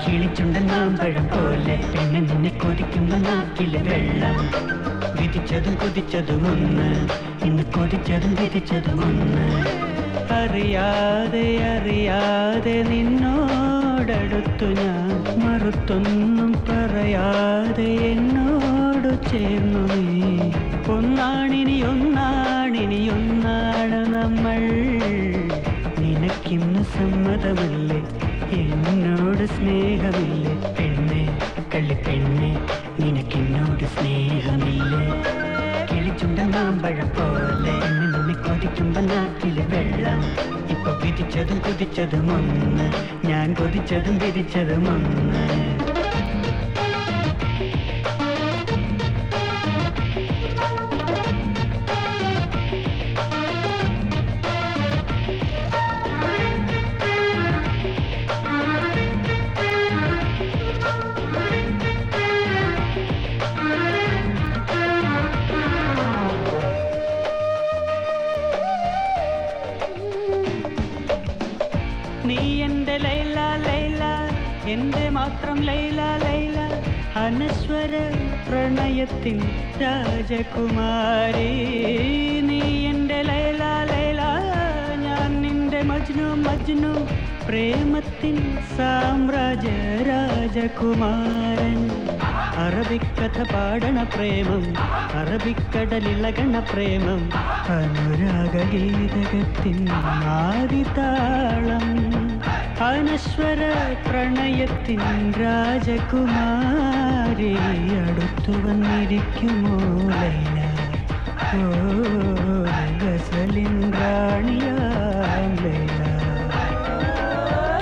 കിളിച്ചുണ്ടനാമ്പഴം പോലെ പെണ്ണ് നിന്നെ കൊതിക്കുന്ന നാക്കിലെ വെള്ളം വിധിച്ചതും കൊതിച്ചതും ഒന്ന്, ഇന്ന് കൊതിച്ചതും വിധിച്ചതും ഒന്ന്. അറിയാതെ അറിയാതെ നിന്നോടടുത്തു ഞാൻ, മറുത്തൊന്നും പറയാതെ എന്നോട് ചേർന്നു നീ. ഒന്നാണിനി ഒന്നാണിനി ഒന്നാണ് നമ്മൾ. നിനക്കിന്ന് സമ്മതമല്ലേ, എന്നോട് സ്നേഹമില്ലേ പെണ്ണെ, കള്ളിപ്പെണ്ണെ, നിനക്കെന്നോട് സ്നേഹമില്ലേ? കിളിച്ചുണ്ടനാമ്പഴം പോലെ നിന്നെ കൊതിക്കുമ്പോ നാട്ടിലെ വെള്ളം. ഇപ്പൊ വിധിച്ചതും കൊതിച്ചതും ഒന്ന്, ഞാൻ കൊതിച്ചതും വിധിച്ചതും ഒന്ന്. നീ എൻ്റെ ലൈല ലൈല, എൻ്റെ മാത്രം ലൈല ലൈല, അനശ്വര പ്രണയത്തിൻ രാജകുമാരി. നീ എൻ്റെ ലൈല ലൈല, ഞാൻ നിന്റെ മജ്നു മജ്നു, പ്രേമത്തിൻ സാമ്രാജ്യ രാജകുമാരൻ. അറബിക്കഥ പാടണ പ്രേമം, അറബിക്കടലിളകണ പ്രേമം, അനുരാഗഗീതകത്തിൻ ആദിതാളം. അനശ്വര പ്രണയത്തിൻ രാജകുമാരി അടുത്തു വന്നിരിക്കുമോ ലൈല? ഓ ഗസലിൻ റാണിയാം ലൈല.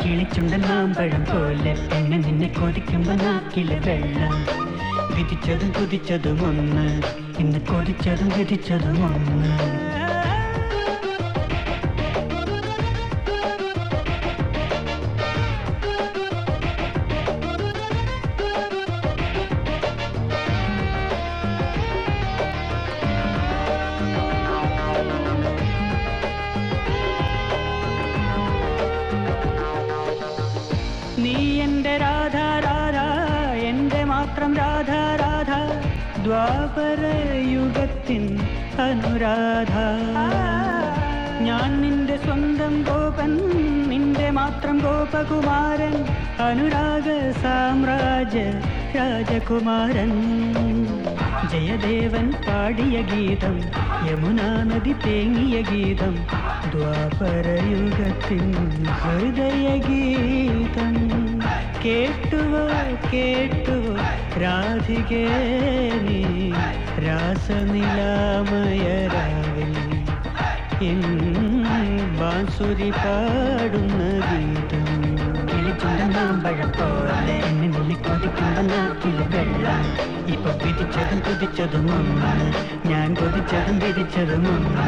കിളിച്ചുണ്ടനാമ്പഴം പോലെ പെണ്ണ് നിന്നെ കൊതിക്കുമ്പോ നാക്കിലെ വെള്ളം. വിധിച്ചതും കൊതിച്ചതും ഒന്ന്, ഇന്ന് കൊതിച്ചതും വിധിച്ചതും ഒന്ന്. നീ എൻ്റെ രാധ രാധ, എൻ്റെ മാത്രം രാധ രാധ, ദ്വാപരയുഗത്തിൻ അനുരാധ. ഞാൻ നിന്റെ സ്വന്തം ഗോപൻ, നിന്റെ മാത്രം ഗോപകുമാരൻ, അനുരാഗ സാമ്രാജ്യ രാജകുമാരൻ. ജയദേവൻ പാടിയ ഗീതം, യമുനാ നദി തേങ്ങിയ ഗീതം, ദ്വാപരയുഗത്തിൻ ഹൃദയഗീതം. കേട്ടുവോ കേട്ടുവോ രാധികേ നീ, രാസനിലാമയ രാവിൽ എൻ ബാൻസുരി പാടുന്ന ഗീതം. കിളിച്ചുണ്ടനാമ്പഴം പോലെ നിന്നെ കൊതിക്കുമ്പോ നാട്ടിലെ വെള്ളം. ഇപ്പൊ വിധിച്ചതും കൊതിച്ചതും ഒന്ന്, ഞാൻ കൊതിച്ചതും വിധിച്ചതും ഒന്ന്.